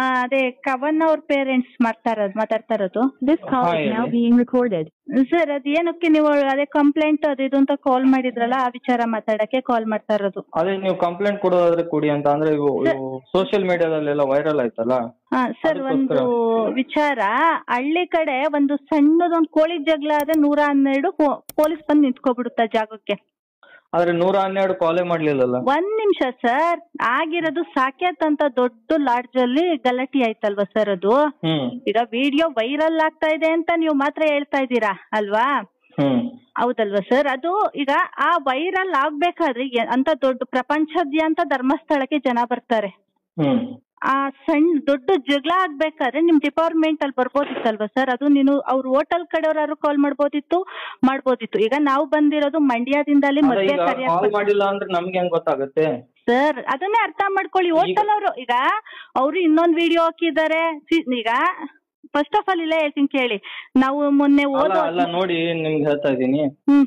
ಅದೇ ಕವನ್ ಅವ್ರ ಪೇರೆಂಟ್ಸ್ ಮಾತಾಡ್ತಾ ಇರೋದು. This call is now being recorded. Sir ಅದ್ ಏನಕ್ಕೆ ನೀವು ಅದೇ ಕಂಪ್ಲೇಂಟ್ ಅದು ಇದು ಅಂತ ಕಾಲ್ ಮಾಡಿದ್ರಲ್ಲ, ಆ ವಿಚಾರ ಮಾತಾಡಕ್ಕೆ ಕಾಲ್ ಮಾಡ್ತಾ ಇರೋದು. ಅದೇ ನೀವು ಕಂಪ್ಲೇಂಟ್ ಕೊಡೋದಾದ್ರೆ ಕೊಡಿ ಅಂತ, ಅಂದ್ರೆ ಸೋಷಿಯಲ್ ಮೀಡಿಯಾದಲ್ಲೆಲ್ಲ ವೈರಲ್ ಆಯ್ತಲ್ಲ. ಸರ್ ಒಂದು ವಿಚಾರ, ಹಳ್ಳಿ ಕಡೆ ಒಂದು ಸಣ್ಣದೊಂದು ಕೋಳಿ ಜಗಳ ಆದ್ರೆ 112 ಪೊಲೀಸ್ ಬಂದು ನಿಂತ್ಕೊಬಿಡುತ್ತ ಜಾಗಕ್ಕೆ. ಆದ್ರೆ 112 ಕಾಲೇ ಮಾಡ್ಲಿಲ್ಲಲ್ಲ. ಒಂದ್ ನಿಮಿಷ ಸರ್, ಆಗಿರೋದು ಸಾಕೇತ್ ಅಂತ ದೊಡ್ಡ ಲಾಡ್ಜ್ ಅಲ್ಲಿ ಗಲಾಟೆ ಆಯ್ತಲ್ವಾ ಸರ್ ಅದು. ಈಗ ವಿಡಿಯೋ ವೈರಲ್ ಆಗ್ತಾ ಇದೆ ಅಂತ ನೀವು ಮಾತ್ರ ಹೇಳ್ತಾ ಇದ್ದೀರಾ ಅಲ್ವಾ? ಹೌದಲ್ವಾ ಸರ್? ಅದು ಈಗ ಆ ವೈರಲ್ ಆಗ್ಬೇಕಾದ್ರೆ ಅಂತ ದೊಡ್ಡ ಪ್ರಪಂಚದಾದ್ಯಂತ ಧರ್ಮಸ್ಥಳಕ್ಕೆ ಜನ ಬರ್ತಾರೆ. ಆ ಸಣ್ಣ ದೊಡ್ಡ ಜಗಳ ಆಗ್ಬೇಕಾದ್ರೆ ನಿಮ್ ಡಿಪಾರ್ಟ್ಮೆಂಟ್ ಅಲ್ಲಿ ಬರ್ಬೋದಿತ್ತಲ್ವಾ ಸರ್? ಅದು ನೀನು ಅವ್ರ ಹೋಟೆಲ್ ಕಡೆಯವ್ರು ಕಾಲ್ ಮಾಡ್ಬೋದಿತ್ತು. ಈಗ ನಾವು ಬಂದಿರೋದು ಮಂಡ್ಯದಿಂದ, ಅಲ್ಲಿ ಮಧ್ಯ ಮಾಡಿಲ್ಲ ಅಂದ್ರೆ ನಮ್ಗೆ ಹೆಂಗ್ ಗೊತ್ತಾಗುತ್ತೆ ಸರ್? ಅದನ್ನೇ ಅರ್ಥ ಮಾಡ್ಕೊಳ್ಳಿ. ಹೋಟೆಲ್ ಅವರು ಈಗ ಅವರು ಇನ್ನೊಂದು ವಿಡಿಯೋ ಹಾಕಿದ್ದಾರೆ. ಈಗ ಫಸ್ಟ್ ಆಫ್ ಆಲ್ ಇಲ್ಲೇ ಹೇಳ್ತೀನಿ ಕೇಳಿ, ನಾವು ಮೊನ್ನೆ ನೋಡಿ ನಿಮ್ಗೆ ಹೇಳ್ತಾ ಇದೀನಿ,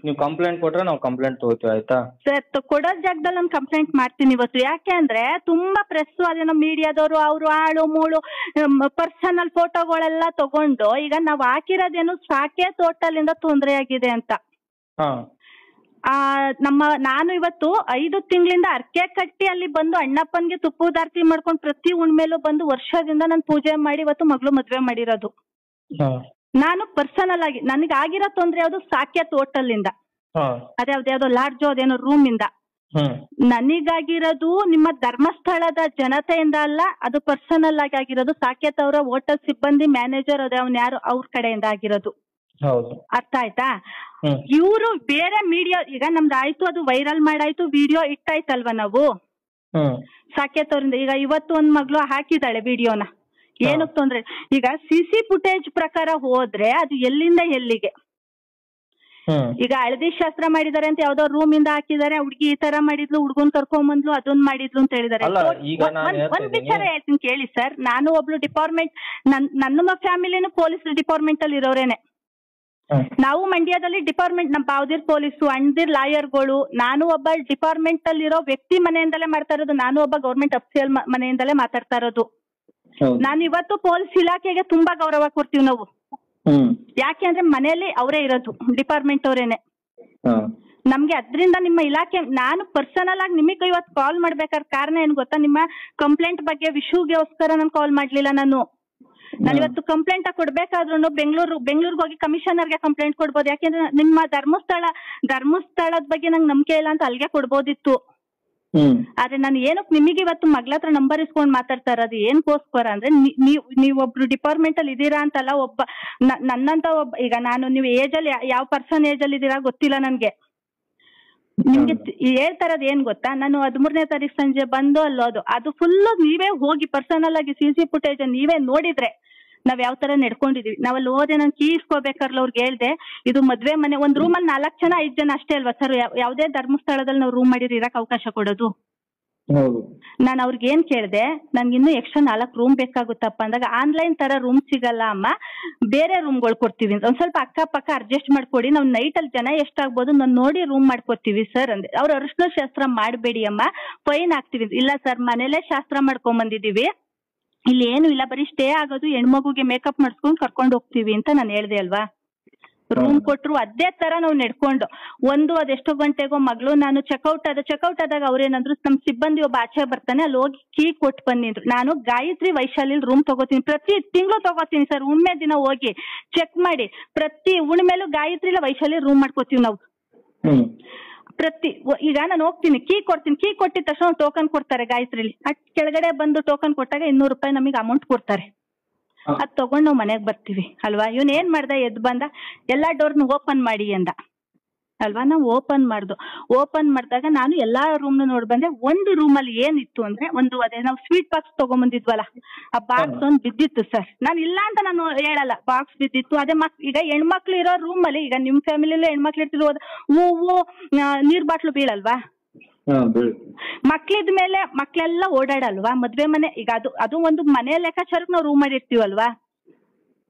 ನೀವು ಕಂಪ್ಲೇಂಟ್ ಕೊಟ್ರೆ ನಾವು ಕಂಪ್ಲೇಂಟ್ ತಗೋತೀವಿ, ಆಯ್ತಾ ಸರ್? ಕೊಡೋ ಜಾಗದಲ್ಲಿ ನಾನು ಕಂಪ್ಲೇಂಟ್ ಮಾಡ್ತೀನಿ ಇವತ್ತು. ಯಾಕೆ ಅಂದ್ರೆ ತುಂಬಾ ಪ್ರೆಸ್ ಅದೇನೋ ಮೀಡಿಯಾದವರು ಅವರು ಆಳು ಮೂಳು ಪರ್ಸನಲ್ ಫೋಟೋಗಳೆಲ್ಲ ತಗೊಂಡು, ಈಗ ನಾವ್ ಹಾಕಿರೋದೇನು ಸಾಕೇತ್ ಹೋಟೆಲ್ ಇಂದ ತೊಂದರೆ ಆಗಿದೆ ಅಂತ. ನಾನು ಇವತ್ತು 5 ತಿಂಗಳಿಂದ ಅರ್ಕೆ ಕಟ್ಟಿ ಅಲ್ಲಿ ಬಂದು ಅಣ್ಣಪ್ಪನ್ಗೆ ತುಪ್ಪದಾರ್ತಿ ಮಾಡ್ಕೊಂಡು ಪ್ರತಿ ಉಣ್ಮೇಲೂ ಬಂದು ವರ್ಷದಿಂದ ನಾನು ಪೂಜೆ ಮಾಡಿ ಇವತ್ತು ಮಗಳು ಮದ್ವೆ ಮಾಡಿರೋದು. ನಾನು ಪರ್ಸನಲ್ ಆಗಿ ನನಗೆ ಆಗಿರೋ ತೊಂದ್ರೆ ಯಾವ್ದು ಸಾಕೇತ್ ಹೋಟೆಲ್ ಇಂದ, ಅದ್ಯಾವ್ದು ಲಾಡ್ಜ್ ಅದೇನೋ ರೂಮ್ ಇಂದ. ನನಗಾಗಿರೋದು ನಿಮ್ಮ ಧರ್ಮಸ್ಥಳದ ಜನತೆಯಿಂದ ಅಲ್ಲ, ಅದು ಪರ್ಸನಲ್ ಆಗಿ ಆಗಿರೋದು ಸಾಕೇತ್ ಅವರ ಹೋಟೆಲ್ ಸಿಬ್ಬಂದಿ ಮ್ಯಾನೇಜರ್ ಅದೇ ಯಾರು ಅವ್ರ ಕಡೆಯಿಂದ ಆಗಿರೋದು. ಅರ್ಥ ಆಯ್ತಾ? ಇವರು ಬೇರೆ ಮೀಡಿಯಾ, ಈಗ ನಮ್ದು ಆಯ್ತು, ಅದು ವೈರಲ್ ಮಾಡಾಯ್ತು, ವಿಡಿಯೋ ಇಟ್ಟಾಯ್ತಲ್ವಾ ನಾವು ಸಾಕೇತ್ ಅವರಿಂದ. ಈಗ ಇವತ್ತು ಒಂದ್ ಮಗಳು ಹಾಕಿದಾಳೆ ವಿಡಿಯೋನ, ಏನಕ್ಕೆ ತೊಂದ್ರೆ? ಈಗ CC ಫುಟೇಜ್ ಪ್ರಕಾರ ಹೋದ್ರೆ ಅದು ಎಲ್ಲಿಂದ ಎಲ್ಲಿಗೆ? ಈಗ ಹಳದಿ ಶಾಸ್ತ್ರ ಮಾಡಿದಾರೆ ಅಂತ ಯಾವ್ದೋ ರೂಮ್ ಇಂದ ಹಾಕಿದಾರೆ, ಹುಡ್ಗಿ ಈ ತರ ಮಾಡಿದ್ಲು, ಹುಡ್ಗನ್ ಕರ್ಕೊಂಬಂದ್ಲು, ಅದನ್ನ ಮಾಡಿದ್ಲು ಅಂತ ಹೇಳಿದಾರೆ. ಒಂದ್ ವಿಚಾರ ಹೇಳ್ತೀನಿ ಕೇಳಿ ಸರ್, ನಾನು ಒಬ್ಳು ಡಿಪಾರ್ಟ್ಮೆಂಟ್, ನನ್ನ ಫ್ಯಾಮಿಲಿನೂ ಪೊಲೀಸ್ ಡಿಪಾರ್ಟ್ಮೆಂಟ್ ಅಲ್ಲಿ ಇರೋರೇನೆ. ನಾವು ಮಂಡ್ಯದಲ್ಲಿ ಡಿಪಾರ್ಟ್ಮೆಂಟ್, ನಮ್ಮ ಬಾವದಿರ್ ಪೊಲೀಸು, ಅಣ್ಣದಿರ್ ಲಾಯರ್ಗಳು, ನಾನು ಒಬ್ಬ ಡಿಪಾರ್ಟ್ಮೆಂಟ್ ಅಲ್ಲಿರೋ ವ್ಯಕ್ತಿ ಮನೆಯಿಂದಲೇ ಮಾಡ್ತಾ ಇರೋದು, ನಾನು ಒಬ್ಬ ಗೌರ್ಮೆಂಟ್ ಅಫಿಷಿಯಲ್ ಮನೆಯಿಂದಲೇ ಮಾತಾಡ್ತಾ ಇರೋದು. ನಾನು ಇವತ್ತು ಪೊಲೀಸ್ ಇಲಾಖೆಗೆ ತುಂಬಾ ಗೌರವ ಕೊಡ್ತೀವಿ ನಾವು. ಯಾಕೆ ಅಂದ್ರೆ ಮನೆಯಲ್ಲಿ ಅವರೇ ಇರೋದು, ಡಿಪಾರ್ಟ್ಮೆಂಟ್ ಅವರೇನೆ. ನಮ್ಗೆ ಅದ್ರಿಂದ ನಿಮ್ಮ ಇಲಾಖೆ, ನಾನು ಪರ್ಸನಲ್ ಆಗಿ ನಿಮಗೆ ಇವತ್ತು ಕಾಲ್ ಮಾಡ್ಬೇಕಾದ ಕಾರಣ ಏನ್ ಗೊತ್ತಾ? ನಿಮ್ಮ ಕಂಪ್ಲೇಂಟ್ ಬಗ್ಗೆ ವಿಷಯಗೋಸ್ಕರ ನಾನು ಕಾಲ್ ಮಾಡ್ಲಿಲ್ಲ. ನಾನು ಇವತ್ತು ಕಂಪ್ಲೇಂಟ್ ಕೊಡ್ಬೇಕಾದ್ರೂ ಬೆಂಗಳೂರಿಗೆ ಹೋಗಿ ಕಮಿಷನರ್ಗೆ ಕಂಪ್ಲೇಂಟ್ ಕೊಡ್ಬೋದು. ಯಾಕೆಂದ್ರೆ ನಿಮ್ಮ ಧರ್ಮಸ್ಥಳದ ಬಗ್ಗೆ ನಂಗೆ ನಂಬಿಕೆ ಇಲ್ಲ ಅಂತ ಅಲ್ಲಿಗೆ ಕೊಡ್ಬೋದಿತ್ತು. ಆದ್ರೆ ನಾನು ಏನಕ್ಕೆ ನಿಮಗೆ ಇವತ್ತು ಮಗಳ ಹತ್ರ ನಂಬರ್ ಇಸ್ಕೊಂಡ್ ಮಾತಾಡ್ತಾ ಇರೋದು ಏನಕ್ಕೋಸ್ಕರ ಅಂದ್ರೆ, ನೀವೊಬ್ರು ಡಿಪಾರ್ಟ್ಮೆಂಟ್ ಅಲ್ಲಿ ಇದೀರಾ ಅಂತಲ್ಲ, ಒಬ್ಬ ನನ್ನಂತ ಒಬ್ಬ, ಈಗ ನಾನು ನೀವು ಏಜ್ ಅಲ್ಲಿ ಯಾವ ಪರ್ಸನ್ ಏಜ್ ಅಲ್ಲಿ ಇದೀರಾ ಗೊತ್ತಿಲ್ಲ ನನ್ಗೆ. ನಿಮ್ಗೆ ಹೇಳ್ತಾ ಇರೋದು ಏನ್ ಗೊತ್ತಾ? ನಾನು 13ನೇ ತಾರೀಕು ಸಂಜೆ ಬಂದು ಅಲ್ಲೋದು, ಅದು ಫುಲ್ ನೀವೇ ಹೋಗಿ ಪರ್ಸನಲ್ ಆಗಿ CC ಫುಟೇಜ್ ನೀವೇ ನೋಡಿದ್ರೆ ನಾವ್ ಯಾವ ತರ ನಡ್ಕೊಂಡಿದೀವಿ. ನಾವಲ್ಲಿ ಹೋದೆ, ನಾನು ಕೀ ಇಸ್ಕೋಬೇಕಾರ್ಲ ಅವ್ರಿಗೆ ಹೇಳ್ದೆ, ಇದು ಮದ್ವೆ ಮನೆ, ಒಂದ್ ರೂಮಲ್ಲಿ 4 ಜನ 5 ಜನ ಅಷ್ಟೇ ಅಲ್ವಾ ಸರ್? ಯಾವ್ದೇ ಧರ್ಮಸ್ಥಳದಲ್ಲಿ ನಾವು ರೂಮ್ ಮಾಡಿದ್ರೆ ಇರಕ್ ಅವಕಾಶ ಕೊಡೋದು? ನಾನು ಅವ್ರಿಗೆ ಏನ್ ಕೇಳ್ದೆ, ನನ್ಗೆ ಇನ್ನೂ ಎಕ್ಸ್ಟ್ರಾ 4 ರೂಮ್ ಬೇಕಾಗುತ್ತಪ್ಪ ಅಂದಾಗ, ಆನ್ಲೈನ್ ತರ ರೂಮ್ ಸಿಗಲ್ಲ ಅಮ್ಮ, ಬೇರೆ ರೂಮ್ಗಳು ಕೊಡ್ತೀವಿ ಅಂತ, ಒಂದ್ ಸ್ವಲ್ಪ ಅಕ್ಕಪಕ್ಕ ಅಡ್ಜಸ್ಟ್ ಮಾಡ್ಕೊಡಿ, ನಾವ್ ನೈಟ್ ಅಲ್ಲಿ ಜನ ಎಷ್ಟಾಗ್ಬೋದು ನಾನು ನೋಡಿ ರೂಮ್ ಮಾಡ್ಕೊತೀವಿ ಸರ್ ಅಂದೆ. ಅವ್ರು ಅರಿಶಿನ ಶಾಸ್ತ್ರ ಮಾಡಬೇಡಿ ಅಮ್ಮ, ಫೈನ್ ಹಾಕ್ತಿವಿ. ಇಲ್ಲ ಸರ್, ಮನೇಲೆ ಶಾಸ್ತ್ರ ಮಾಡ್ಕೊಂಡ್ ಬಂದಿದೀವಿ, ಇಲ್ಲಿ ಏನು ಇಲ್ಲ, ಬರೀ ಸ್ಟೇ ಆಗೋದು, ಹೆಣ್ಮಗುಗೆ ಮೇಕಪ್ ಮಾಡಿಸ್ಕೊಂಡು ಕರ್ಕೊಂಡು ಹೋಗ್ತೀವಿ ಅಂತ ನಾನು ಹೇಳ್ದೆ ಅಲ್ವಾ. ರೂಮ್ ಕೊಟ್ರು ಅದೇ ತರ ನಾವು ನಡ್ಕೊಂಡು ಅದೆಷ್ಟೋ ಗಂಟೆಗೋ ಮಗಳು ನಾನು ಚೆಕ್ಔಟ್ ಆದಾಗ ಅವ್ರೇನಂದ್ರು, ನಮ್ ಸಿಬ್ಬಂದಿ ಒಬ್ಬ ಆಚೆ ಬರ್ತಾನೆ, ಅಲ್ಲಿ ಹೋಗಿ ಕೀ ಕೊಟ್ಟು ಬನ್ನಿದ್ರು. ನಾನು ಗಾಯತ್ರಿ ವೈಶಾಲಿ ರೂಮ್ ತಗೋತೀನಿ, ಪ್ರತಿ ತಿಂಗಳು ತಗೋತೀನಿ ಸರ್. ಉಣ್ಮೆ ದಿನ ಹೋಗಿ ಚೆಕ್ ಮಾಡಿ, ಪ್ರತಿ ಉಣ್ಮೇಲೂ ಗಾಯತ್ರಿ ವೈಶಾಲಿ ರೂಮ್ ಮಾಡ್ಕೋತೀವಿ ನಾವು. ಈಗ ನಾನು ಹೋಗ್ತೀನಿ, ಕೀ ಕೊಟ್ಟಿದ ತಕ್ಷಣ ಟೋಕನ್ ಕೊಡ್ತಾರೆ ಗಾಯತ್ರಿಲಿ. ಕೆಳಗಡೆ ಬಂದು ಟೋಕನ್ ಕೊಟ್ಟಾಗ 200 ರೂಪಾಯಿ ನಮಗೆ ಅಮೌಂಟ್ ಕೊಡ್ತಾರೆ. ಅದ್ ತಗೊಂಡ್ ನಾವ್ ಮನೆಗ್ ಬರ್ತೀವಿ ಅಲ್ವಾ. ಇವನ್ ಏನ್ ಮಾಡ್ದ, ಎದ್ ಬಂದ, ಎಲ್ಲಾ ಡೋರ್ನ ಓಪನ್ ಮಾಡಿ ಅಂದ ಅಲ್ವಾ. ನಾವು ಓಪನ್ ಮಾಡಿದಾಗ ನಾನು ಎಲ್ಲಾ ರೂಮ್ ನೋಡ್ ಬಂದೆ. ಒಂದು ರೂಮ್ ಅಲ್ಲಿ ಏನಿತ್ತು ಅಂದ್ರೆ, ಅದೇ ನಾವು ಸ್ವೀಟ್ ಬಾಕ್ಸ್ ತಗೊಂಬಂದಿದ್ವಲ್ಲ, ಆ ಬಾಕ್ಸ್ ಒಂದ್ ಬಿದ್ದಿತ್ತು ಸರ್. ನಾನು ಇಲ್ಲ ಅಂತ ನಾನು ಹೇಳಲ್ಲ, ಬಾಕ್ಸ್ ಬಿದ್ದಿತ್ತು. ಅದೇ ಈಗ ಹೆಣ್ಮಕ್ಳು ಇರೋ ರೂಮ್ ಅಲ್ಲಿ, ಈಗ ನಿಮ್ ಫ್ಯಾಮಿಲಿಲಿ ಹೆಣ್ಮಕ್ಳು ಇರ್ತಿರೋದು, ಹೂವು ನೀರ್ ಬಾಟ್ಲು ಬೀಳಲ್ವಾ? ಮಕ್ಳಿದ ಮೇಲೆ ಮಕ್ಳೆಲ್ಲ ಓಡಾಡಲ್ವಾ? ಮದ್ವೆ ಮನೆ, ಈಗ ಅದು ಒಂದು ಮನೆ ಲೆಕ್ಕಾಚಾರಕ್ಕೆ ನಾವು ರೂಮ್ ಮಾಡಿರ್ತೀವಲ್ವಾ.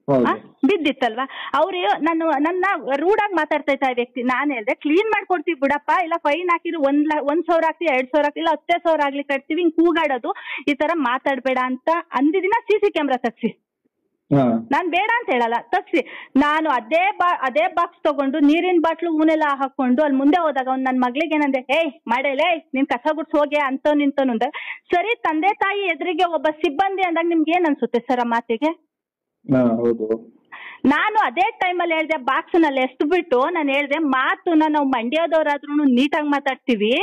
ಹೌದು. ಬಿದ್ದಿತ್ತಲ್ವಾ? ಅವ್ರು ನನ್ನ ರೂಢಾಗಿ ಮಾತಾಡ್ತಾ ಇದ್ದ ವ್ಯಕ್ತಿ. ನಾನು ಹೇಳ್ದೆ ಕ್ಲೀನ್ ಮಾಡ್ಕೊಡ್ತೀವಿ ಬಿಡಪ್ಪ, ಇಲ್ಲ ಫೈನ್ ಹಾಕಿದ್ರು 1,000 ಹಾಕ್ತಿ, 2,000 ಹಾಕ್ತಿ, ಇಲ್ಲ 10,000 ಆಗ್ಲಿ ಕಟ್ತೀವಿ, ಹಿಂಗ್ ಕೂಗಾಡೋದು ಈ ತರ ಮಾತಾಡ್ಬೇಡ ಅಂತ ಅಂದಿದಿನ CC ಕ್ಯಾಮ್ರಾ ತಗ್ಸಿ. ನಾನ್ ಬೇಡ ಅಂತ ಹೇಳಲ್ಲ, ತಗ್ಸಿ. ನಾನು ಅದೇ ಬಾಕ್ಸ್ ತಗೊಂಡು ನೀರಿನ ಬಾಟ್ಲು ಹೂನೆಲ್ಲ ಹಾಕೊಂಡು ಅಲ್ಲಿ ಮುಂದೆ ಹೋದಾಗ ಅವ್ನು ನನ್ನ ಮಗಳಿಗೆ ಏನಂದೆ, ಏಯ್ ಮಾಡೇಲೇ ನೀನ್ ಕಸ ಗುಡ್ಸ್ ಹೋಗಿ ಅಂತ ನಿಂತನು ಅಂದ. ಸರಿ, ತಂದೆ ತಾಯಿ ಎದುರಿಗೆ ಒಬ್ಬ ಸಿಬ್ಬಂದಿ ಅಂದಾಗ ನಿಮ್ಗೆ ಏನ್ ಅನ್ಸುತ್ತೆ ಸರ್ ಆ ಮಾತಿಗೆ? ನಾನು ಅದೇ ಟೈಮಲ್ಲಿ ಹೇಳ್ದೆ, ಬಾಕ್ಸ್ ನಲ್ಲಿ ಎಷ್ಟು ಬಿಟ್ಟು ನಾನು ಹೇಳ್ದೆ, ಮಾತುನ ನಾವು ಮಂಡ್ಯದವರಾದ್ರೂ ನೀಟಾಗಿ ಮಾತಾಡ್ತೀವಿ.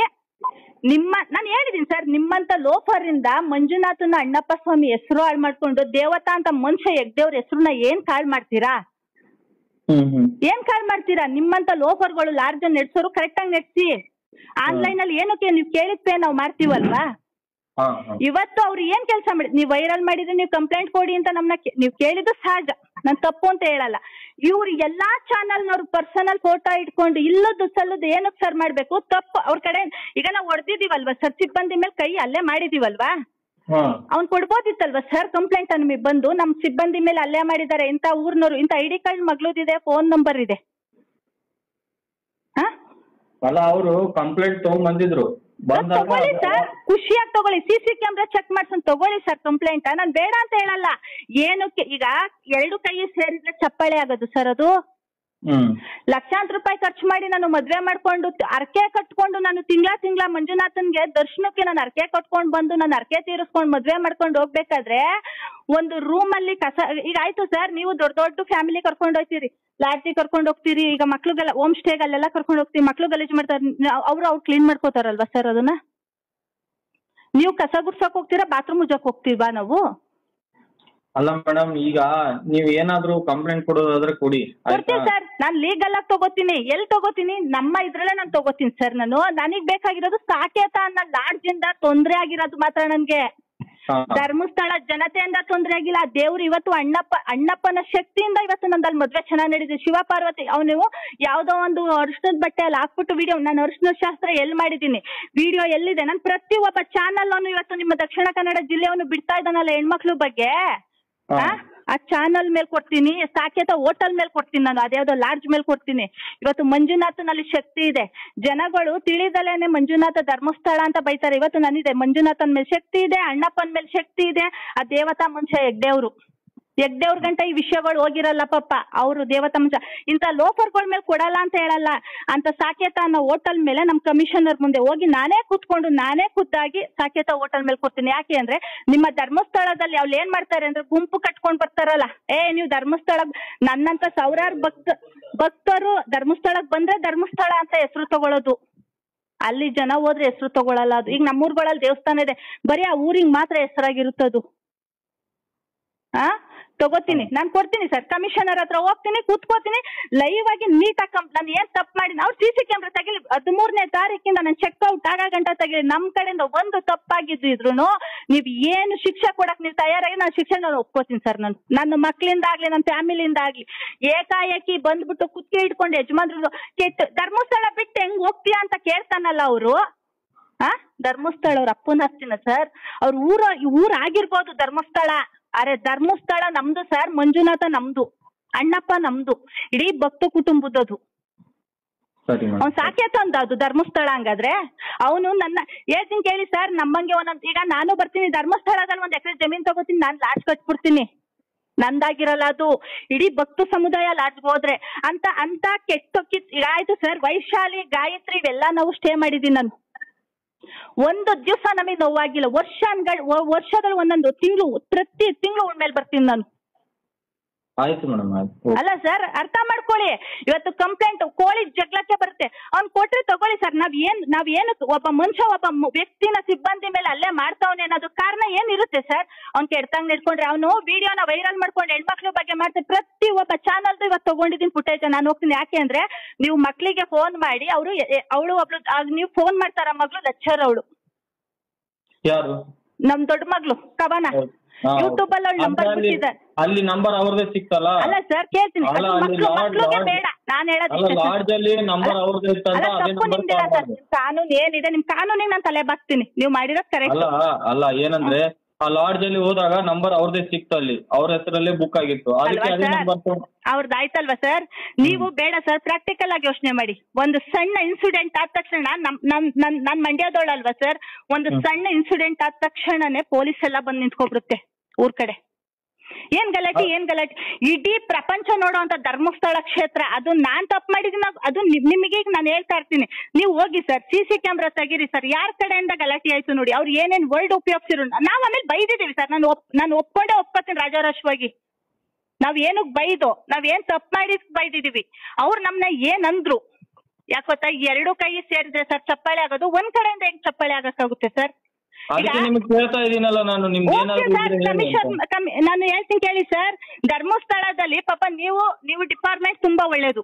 ನಾನು ಹೇಳಿದೀನಿ ಸರ್, ನಿಮ್ಮಂತ ಲೋಫರ್ ಇಂದ ಮಂಜುನಾಥನ ಅಣ್ಣಪ್ಪ ಸ್ವಾಮಿ ಹೆಸರು ಹಾಳು ಮಾಡ್ಕೊಂಡು ದೇವತಾ ಅಂತ ಮನುಷ್ಯ ಹೆಗ್ದೇವ್ರ ಹೆಸರನ್ನ ಏನ್ ಕಾಳ್ ಮಾಡ್ತೀರಾ? ಏನ್ ಕಾಳ್ ಮಾಡ್ತೀರಾ? ನಿಮ್ಮಂತ ಲೋಫರ್ಗಳು ಲಾರ್ಜ್ ನಡೆಸೋರು ಕರೆಕ್ಟ್ ಆಗಿ ನಡೆಸಿ. ಆನ್ಲೈನ್ ಅಲ್ಲಿ ಏನಕ್ಕೆ ನೀವು ಕೇಳಿದ ಪೇ ನಾವು ಮಾಡ್ತೀವಲ್ವಾ? ಇವತ್ತು ಅವ್ರು ಏನ್ ಕೆಲಸ ಮಾಡಿ, ನೀವು ವೈರಲ್ ಮಾಡಿದ್ರೆ ನೀವು ಕಂಪ್ಲೇಂಟ್ ಕೊಡಿ ಅಂತ ನಮ್ನ ನೀವು ಕೇಳಿದ್ದು ಸಹಜ, ನಾನ್ ತಪ್ಪು ಅಂತ ಹೇಳಲ್ಲ. ಇವ್ರು ಎಲ್ಲಾ ಚಾನಲ್ನವ್ರು ಪರ್ಸನಲ್ ಫೋಟೋ ಇಟ್ಕೊಂಡು ಇಲ್ಲದ್ದು ಸಲ್ಲದ್ದು ಏನಕ್ಕೆ ಸರ್ ಮಾಡ್ಬೇಕು? ತಪ್ಪು ಅವ್ರ ಕಡೆ. ಈಗ ನಾವು ಹೊಡೆದಿದೀವಲ್ವಾ ಸರ್, ಸಿಬ್ಬಂದಿ ಮೇಲೆ ಕೈ ಅಲ್ಲೇ ಮಾಡಿದೀವಲ್ವಾ, ಅವ್ನ್ ಕೊಡ್ಬೋದಿತ್ತಲ್ವಾ ಸರ್ ಕಂಪ್ಲೇಂಟ್ ನಮಗೆ ಬಂದು, ನಮ್ ಸಿಬ್ಬಂದಿ ಮೇಲೆ ಅಲ್ಲೇ ಮಾಡಿದ್ದಾರೆ, ಇಂಥ ಊರ್ನವ್ರು, ಇಂಥ ID ಕಾರ್ಡ್ ಮಗಳದಿದೆ, ಫೋನ್ ನಂಬರ್ ಇದೆ. ಅಲ್ಲ, ಅವರು ಕಂಪ್ಲೇಂಟ್ ತಗೊಂಡ್ಬಂದಿದ್ರು. ತಗೊಳ್ಳಿ ಸರ್, ಖುಷಿಯಾಗಿ ತಗೊಳ್ಳಿ, CC ಕ್ಯಾಮ್ರಾ ಚೆಕ್ ಮಾಡ್ಸ್ಕೊಂಡು ತಗೊಳ್ಳಿ ಸರ್ ಕಂಪ್ಲೇಂಟ್. ನಾನು ಬೇಡ ಅಂತ ಹೇಳಲ್ಲ. ಏನಕ್ಕೆ ಈಗ 2 ಕೈ ಸೇರಿದ್ರೆ ಚಪ್ಪಾಳೆ ಆಗೋದು ಸರ್? ಅದು ಲಕ್ಷಾಂತರ ರೂಪಾಯಿ ಖರ್ಚು ಮಾಡಿ ನಾನು ಮದ್ವೆ ಮಾಡ್ಕೊಂಡು ಅರ್ಕೆ ಕಟ್ಕೊಂಡು ನಾನು ತಿಂಗಳ ಮಂಜುನಾಥನ್ಗೆ ದರ್ಶನಕ್ಕೆ ನಾನು ಅರ್ಕೆ ಕಟ್ಕೊಂಡು ಬಂದು ನಾನು ಅರ್ಕೆ ತೀರಿಸ್ಕೊಂಡು ಮದ್ವೆ ಮಾಡ್ಕೊಂಡು ಹೋಗ್ಬೇಕಾದ್ರೆ ಒಂದು ರೂಮ್ ಅಲ್ಲಿ ಕಸ. ಈಗ ಆಯ್ತು ಸರ್, ನೀವು ದೊಡ್ಡ ಫ್ಯಾಮಿಲಿ ಕರ್ಕೊಂಡು ಹೋಗ್ತೀರಿ, ಲಾಡ್ಜಿ ಕರ್ಕೊಂಡು ಹೋಗ್ತೀರಿ, ಈಗ ಮಕ್ಳುಗೆಲ್ಲ ಹೋಮ್ ಸ್ಟೇಗ್ ಅಲ್ಲೆಲ್ಲ ಕರ್ಕೊಂಡು ಹೋಗ್ತೀವಿ, ಮಕ್ಳು ಗಲೀಜ್ ಮಾಡ್ತಾರೆ, ಅವ್ರು ಕ್ಲೀನ್ ಮಾಡ್ಕೋತಾರಲ್ವಾ ಸರ್ ಅದನ್ನ? ನೀವು ಕಸ ಗುಡ್ಸಕ್ ಹೋಗ್ತೀರಾ, ಬಾತ್ರೂಮ್ ಉಜ್ಜಕ್ ಹೋಗ್ತೀವಾ ನಾವು? ಅಲ್ಲ ಮೇಡಮ್, ಈಗ ನೀವ್ ಏನಾದ್ರು ಕಂಪ್ಲೇಂಟ್ ಕೊಡೋದಾದ್ರೆ ಕೊಡಿ. ಕೊಡ್ತೀನಿ ಸರ್, ನಾನ್ ಲೀಗಲ್ ಆಗಿ ತಗೋತೀನಿ. ಎಲ್ಲಿ ತಗೋತೀನಿ? ನಮ್ಮ ಇದ್ರಲ್ಲೇ ನಾನು ತಗೋತೀನಿ ಸರ್. ನನಗ್ ಬೇಕಾಗಿರೋದು ಸಾಕೇತ ಅನ್ನೋ ಲಾಡ್ಜ್ ಇಂದ ತೊಂದ್ರೆ ಆಗಿರೋದು ಮಾತ್ರ ನನ್ಗೆ. ಧರ್ಮಸ್ಥಳ ಜನತೆಯಿಂದ ತೊಂದ್ರೆ ಆಗಿಲ್ಲ. ದೇವ್ರು ಇವತ್ತು ಅಣ್ಣಪ್ಪನ ಶಕ್ತಿಯಿಂದ ಇವತ್ತು ನಂದಲ್ಲಿ ಮದ್ವೆ ಚೆನ್ನಾಗಿ ನಡೆದಿದೆ. ಶಿವ ಪಾರ್ವತಿ ಅವನು ಯಾವ್ದೋ ಒಂದು ಅರಿಶಿನದ ಬಟ್ಟೆ ಅಲ್ಲಿ ಹಾಕ್ಬಿಟ್ಟು ವಿಡಿಯೋ, ನಾನು ಅರಿಶಿನ ಶಾಸ್ತ್ರ ಎಲ್ಲಿ ಮಾಡಿದೀನಿ, ವಿಡಿಯೋ ಎಲ್ಲಿದೆ, ನಾನು ಪ್ರತಿ ಒಬ್ಬ ಚಾನಲ್ ಅನ್ನು ಇವತ್ತು ನಿಮ್ಮ ದಕ್ಷಿಣ ಕನ್ನಡ ಜಿಲ್ಲೆಯನ್ನು ಬಿಡ್ತಾ ಇದ್ದಾನಲ್ಲ ಹೆಣ್ಮಕ್ಳು ಬಗ್ಗೆ, ಆ ಚಾನಲ್ ಮೇಲೆ ಕೊಡ್ತೀನಿ, ಸಾಕೇತ ಹೋಟೆಲ್ ಮೇಲೆ ಕೊಡ್ತೀನಿ, ನಾನು ಅದ್ಯಾವ್ದೋ ಲಾಡ್ಜ್ ಮೇಲೆ ಕೊಡ್ತೀನಿ. ಇವತ್ತು ಮಂಜುನಾಥನಲ್ಲಿ ಶಕ್ತಿ ಇದೆ. ಜನಗಳು ತಿಳಿದಲೇನೆ ಮಂಜುನಾಥ ಧರ್ಮಸ್ಥಳ ಅಂತ ಬೈತಾರೆ. ಇವತ್ತು ನನಗಿದೆ ಮಂಜುನಾಥನ್ ಮೇಲೆ ಶಕ್ತಿ ಇದೆ, ಅಣ್ಣಪ್ಪನ ಮೇಲೆ ಶಕ್ತಿ ಇದೆ. ಆ ದೇವತಾ ಮನುಷ್ಯ ಹೆಗ್ದೇವ್ರ ಗಂಟ ಈ ವಿಷಯಗಳು ಹೋಗಿರಲ್ಲ ಪಾಪ. ಅವರು ದೇವತಾ ಮನುಷ್ಯ. ಇಂಥ ಲೋಫರ್ಗಳ ಮೇಲೆ ಕೊಡಲ್ಲ ಅಂತ ಹೇಳಲ್ಲ. ಅಂತ ಸಾಕೇತ ಅನ್ನೋ ಹೋಟೆಲ್ ಮೇಲೆ ನಮ್ ಕಮಿಷನರ್ ಮುಂದೆ ಹೋಗಿ ನಾನೇ ಖುದ್ದಾಗಿ ಸಾಕೇತ ಹೋಟೆಲ್ ಮೇಲೆ ಕೊಡ್ತೀನಿ. ಯಾಕೆ ಅಂದ್ರೆ ನಿಮ್ಮ ಧರ್ಮಸ್ಥಳದಲ್ಲಿ ಅವ್ರು ಏನ್ ಮಾಡ್ತಾರೆ ಅಂದ್ರೆ ಗುಂಪು ಕಟ್ಕೊಂಡ್ ಬರ್ತಾರಲ್ಲ, ನೀವು ಧರ್ಮಸ್ಥಳ, ನನ್ನಂತ ಸಾವಿರಾರು ಭಕ್ತರು ಧರ್ಮಸ್ಥಳಕ್ ಬಂದ್ರೆ ಧರ್ಮಸ್ಥಳ ಅಂತ ಹೆಸರು ತಗೊಳ್ಳೋದು, ಅಲ್ಲಿ ಜನ ಹೋದ್ರೆ ಹೆಸರು ತಗೊಳಲ್ಲ. ಅದು ಈಗ ನಮ್ಮೂರ್ಗಳಲ್ಲಿ ದೇವಸ್ಥಾನ ಇದೆ, ಬರೀ ಆ ಊರಿಗೆ ಮಾತ್ರ ಹೆಸರಾಗಿರುತ್ತದು. ತಗೋತೀನಿ, ನಾನು ಕೊಡ್ತೀನಿ ಸರ್. ಕಮಿಷನರ್ ಹತ್ರ ಹೋಗ್ತೀನಿ, ಕೂತ್ಕೋತೀನಿ, ಲೈವ್ ಆಗಿ ನೀಟಾಗಿ ನಾನು ಏನ್ ತಪ್ಪು ಮಾಡಿ ಅವ್ರು CC ಕ್ಯಾಮ್ರಾ ತೆಗಿಲಿ. 13ನೇ ತಾರೀಕಿಂದ ನಾನು ಚೆಕ್ಔಟ್ ಆಗ ಗಂಟ ತೆಗಿಲಿ. ನಮ್ ಕಡೆಯಿಂದ ಒಂದು ತಪ್ಪಾಗಿದ್ರು ನೀವ್ ಏನು ಶಿಕ್ಷೆ ಕೊಡಕ್ ನೀವು ತಯಾರಾಗಿ ನಾನು ಶಿಕ್ಷೆ ಒಪ್ಕೋತೀನಿ ಸರ್. ನನ್ನ ಮಕ್ಳಿಂದ ಆಗ್ಲಿ, ನನ್ನ ಫ್ಯಾಮಿಲಿಯಿಂದ ಆಗ್ಲಿ, ಏಕಾಏಕಿ ಬಂದ್ಬಿಟ್ಟು ಕುತ್ತಿಗೆ ಇಟ್ಕೊಂಡು ಯಜಮಾನ್ರು ಕೆಟ್ಟ ಧರ್ಮಸ್ಥಳ ಬಿಟ್ಟು ಹೆಂಗ್ ಹೋಗ್ತೀಯಾ ಅಂತ ಕೇಳ್ತಾನಲ್ಲ ಅವರು. ಧರ್ಮಸ್ಥಳ ಅವ್ರ ಅಪ್ಪನ ಹಸ್ತಿನ ಸರ್, ಅವ್ರ ಊರ್ ಆಗಿರ್ಬೋದು ಧರ್ಮಸ್ಥಳ, ಅರೆ ಧರ್ಮಸ್ಥಳ ನಮ್ದು ಸರ್, ಮಂಜುನಾಥ ನಮ್ದು, ಅಣ್ಣಪ್ಪ ನಮ್ದು, ಇಡೀ ಭಕ್ತ ಕುಟುಂಬದದು. ಅವ್ನು ಸಾಕೇತ ಅಂದ ಅದು ಧರ್ಮಸ್ಥಳ. ಹಂಗಾದ್ರೆ ಅವನು ನನ್ನ ಹೇಳ್ತೀನಿ ಕೇಳಿ ಸರ್, ನಮ್ಮಂಗೆ ಒಂದೊಂದು, ಈಗ ನಾನು ಬರ್ತೀನಿ ಧರ್ಮಸ್ಥಳದಲ್ಲಿ 1 ಎಕರೆ ಜಮೀನ್ ತಗೋತೀನಿ, ನಾನು ಲಾಡ್ಜ್ ಕಟ್ಬಿಡ್ತೀನಿ, ನಂದಾಗಿರಲ್ಲ ಅದು, ಇಡೀ ಭಕ್ತ ಸಮುದಾಯ ಲಾಡ್ಜ್ ಹೋದ್ರೆ ಅಂತ ಈಗ ಆಯ್ತು ಸರ್. ವೈಶಾಲಿ, ಗಾಯತ್ರಿ ಇವೆಲ್ಲ ನಾವು ಸ್ಟೇ ಮಾಡಿದೀನಿ ನಾನು. ಒಂದು ದಿವಸ ನಮಗೆ ನೋವಾಗಿಲ್ಲ. ವರ್ಷದಲ್ಲಿ ಒಂದೊಂದು ತಿಂಗಳು, ಪ್ರತಿ ತಿಂಗಳು ಉಣ್ಮೇಲೆ ಬರ್ತೀನಿ ನಾನು. ಆಯ್ತು ಮೇಡಮ್, ಆಯ್ತು. ಅಲ್ಲ ಸರ್, ಅರ್ಥ ಮಾಡ್ಕೊಳ್ಳಿ. ಇವತ್ತು ಕಂಪ್ಲೇಂಟ್ ಕೋಳಿ ಜಗ್ಲಕ್ಕೆ ಬರುತ್ತೆ, ಅವ್ನ್ ಕೊಟ್ರೆ ತಗೊಳ್ಳಿ ಸರ್. ನಾವೇನು ಒಬ್ಬ ಮನುಷ್ಯ, ಒಬ್ಬ ವ್ಯಕ್ತಿನ ಸಿಬ್ಬಂದಿ ಮೇಲೆ ಅಲ್ಲೇ ಮಾಡ್ತಾವನೆ ಅನ್ನೋದು ಕಾರಣ ಏನಿರುತ್ತೆ ಸರ್? ಅವ್ನ್ ಕೆಡ್ತಂಗ್ ನಡ್ಕೊಂಡ್ರೆ, ಅವನು ವಿಡಿಯೋನ ವೈರಲ್ ಮಾಡ್ಕೊಂಡು ಹೆಣ್ಮಕ್ಳ ಬಗ್ಗೆ ಮಾಡ್ತಾರೆ. ಪ್ರತಿ ಒಬ್ಬ ಚಾನಲ್ದು ಇವತ್ತು ತಗೊಂಡಿದ್ದೀನಿ ಫುಟೇಜ್, ನಾನು ಹೋಗ್ತೀನಿ. ಯಾಕೆ ಅಂದ್ರೆ ನೀವು ಮಕ್ಳಿಗೆ ಫೋನ್ ಮಾಡಿ, ಅವಳು ಒಬ್ಳು, ನೀವು ಫೋನ್ ಮಾಡ್ತಾರ ಮಗಳು ಲೆಕ್ಚರ್, ಅವಳು ಯಾರು? ನಮ್ ದೊಡ್ಡ ಮಗಳು ಕವನ, ಯೂಟ್ಯೂಬ್ ಅಲ್ಲಿ ನಂಬರ್ ಬಿಟ್ಟಿದ್ದಾರೆ. ಅಲ್ಲಿ ನಂಬರ್ ಅವ್ರದೇ ಸಿಕ್ತಲ್ಲ? ಅಲ್ಲ ಸರ್, ಕೇಳ್ತೀನಿ, ಮಕ್ಳಿಗೆ ಬೇಡ. ನಾನು ಹೇಳೋದು ಕಾನೂನು ಏನಿದೆ, ನಿಮ್ ಕಾನೂನಿಗೆ ನಾನು ತಲೆ ಬಾಗ್ತೀನಿ. ನೀವು ಮಾಡಿರೋದು ಕರೆಕ್ಟ್ ಅಲ್ಲ. ಏನಂದ್ರೆ ಆ ಲಾಡ್ಜ್ ಅಲ್ಲಿ ಹೋದಾಗ ನಂಬರ್ ಅವ್ರದೇ ಸಿಕ್ತು, ಅಲ್ಲಿ ಅವ್ರ ಹೆಸರಲ್ಲೇ ಬುಕ್ ಆಗಿತ್ತು, ಅದಕ್ಕೆ ಅದೇ ನಂಬರ್. ಅವ್ರದ್ದು ಆಯ್ತಲ್ವಾ ಸರ್? ನೀವು ಬೇಡ ಸರ್, ಪ್ರಾಕ್ಟಿಕಲ್ ಆಗಿ ಯೋಚನೆ ಮಾಡಿ. ಒಂದು ಸಣ್ಣ ಇನ್ಸಿಡೆಂಟ್ ಆದ ತಕ್ಷಣ ನಾನ್ ಮಂಡ್ಯದವಳಲ್ವಾ ಸರ್, ಒಂದು ಸಣ್ಣ ಇನ್ಸಿಡೆಂಟ್ ಆದ ತಕ್ಷಣನೇ ಪೊಲೀಸ್ ಎಲ್ಲ ಬಂದು ನಿಂತ್ಕೊಬಿಡುತ್ತೆ ಊರ್ ಕಡೆ. ಏನ್ ಗಲಾಟೆ ಇಡೀ ಪ್ರಪಂಚ ನೋಡುವಂತ ಧರ್ಮಸ್ಥಳ ಕ್ಷೇತ್ರ, ಅದು ನಾನ್ ತಪ್ಪು ಮಾಡಿದೀನಿ, ಅದು ನಿಮಗೆ ನಾನು ಹೇಳ್ತಾ ಇರ್ತೀನಿ, ನೀವು ಹೋಗಿ ಸರ್, CC ಕ್ಯಾಮ್ರಾ ತೆಗೀರಿ ಸರ್, ಯಾರ ಕಡೆಯಿಂದ ಗಲಾಟೆ ಆಯ್ತು ನೋಡಿ, ಅವ್ರು ಏನೇನ್ ವರ್ಡ್ ಉಪಯೋಗಿಸಿರು. ನಾವ್ ಆಮೇಲೆ ಬೈದಿದೀವಿ ಸರ್, ನಾನು ಒಪ್ಕೋತೀನಿ ರಾಜಾರೋಷವಾಗಿ. ನಾವ್ ಏನಕ್ ಬೈದು, ನಾವ್ ಏನ್ ತಪ್ಪು ಮಾಡಿ ಬೈದಿದೀವಿ. ಅವ್ರು ನಮ್ನ ಏನಂದ್ರು ಯಾಕೆ ಗೊತ್ತಾ, ಎರಡು ಕೈ ಸೇರಿದ್ರೆ ಸರ್ ಚಪ್ಪಾಳೆ ಆಗೋದು, ಒಂದ್ ಕಡೆಯಿಂದ ಹೆಂಗ್ ಚಪ್ಪಾಳೆ ಆಗಕ್ಕಾಗುತ್ತೆ ಸರ್? ಕೇಳ್ತಾ ಇದೀನಲ್ಲ ನಾನು, ನಿಮ್ಗೆ ನಾನು ಹೇಳ್ತೀನಿ ಕೇಳಿ ಸರ್. ಧರ್ಮಸ್ಥಳದಲ್ಲಿ ಪಾಪ ನೀವು ಡಿಪಾರ್ಟ್ಮೆಂಟ್ ತುಂಬಾ ಒಳ್ಳೇದು,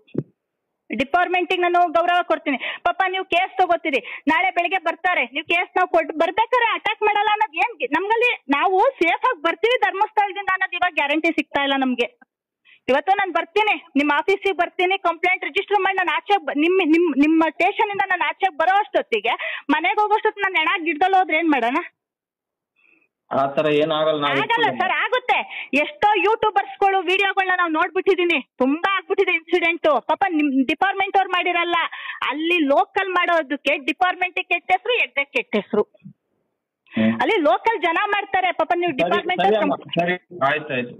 ಡಿಪಾರ್ಟ್ಮೆಂಟಿಗೆ ನಾನು ಗೌರವ ಕೊಡ್ತೀನಿ. ಪಾಪ ನೀವು ಕೇಸ್ ತಗೋತೀರಿ, ನಾಳೆ ಬೆಳಿಗ್ಗೆ ಬರ್ತಾರೆ, ನೀವು ಕೇಸ್ ನಾವು ಕೊಟ್ಟು ಬರ್ಬೇಕಾದ್ರೆ ಅಟ್ಯಾಕ್ ಮಾಡಲ್ಲ ಅನ್ನೋದು ಏನ್ ನಮ್ಗಲ್ಲಿ, ನಾವು ಸೇಫ್ ಆಗಿ ಬರ್ತೀವಿ ಧರ್ಮಸ್ಥಳದಿಂದ ಅನ್ನೋದು ಇವಾಗ ಗ್ಯಾರಂಟಿ ಸಿಗ್ತಾ ಇಲ್ಲ ನಮ್ಗೆ. ಇವತ್ತು ನಾನು ಬರ್ತೀನಿ, ನಿಮ್ಮ ಆಫೀಸಿಗೆ ಬರ್ತೀನಿ, ಕಂಪ್ಲೇಂಟ್ ರಿಜಿಸ್ಟರ್ ಮಾಡಿ ನಾನು ಆಚೆ ನಿಮ್ಮ ಸ್ಟೇಷನ್ ಇಂದ ನಾನು ಆಚೆಗೆ ಬರೋ ಅಷ್ಟೊತ್ತಿಗೆ, ಮನೆಗೆ ಹೋಗೋಷ್ಟೊತ್ತು ನಾನು ಹೆಣ ಗಿಡದಲ್ಲಿ ಹೋದ್ರೆ ಏನ್ ಮಾಡೋಣ? ಆತರ ಆಗಲ್ಲ ಸರ್, ಆಗುತ್ತೆ. ಎಷ್ಟೋ ಯೂಟ್ಯೂಬರ್ಸ್ಗಳು ವಿಡಿಯೋಗಳನ್ನ ನಾವು ನೋಡ್ಬಿಟ್ಟಿದೀನಿ, ತುಂಬಾ ಆಗ್ಬಿಟ್ಟಿದೆ ಇನ್ಸಿಡೆಂಟ್. ಪಾಪ ನಿಮ್ ಡಿಪಾರ್ಟ್ಮೆಂಟ್ ಅವ್ರು ಮಾಡಿರಲ್ಲ, ಅಲ್ಲಿ ಲೋಕಲ್ ಮಾಡೋದಕ್ಕೆ ಡಿಪಾರ್ಟ್ಮೆಂಟ್ ಕೆಟ್ಟ ಹೆಸರು, ಎಕ್ಸಾಕ್ಟ್ ಕೆಟ್ಟ ಹೆಸರು. ಅಲ್ಲಿ ಲೋಕಲ್ ಜನ ಮಾಡ್ತಾರೆ, ಪಾಪ ನೀವು ಡಿಪಾರ್ಟ್ಮೆಂಟ್. ಆಯ್ತಾಯ್ತು.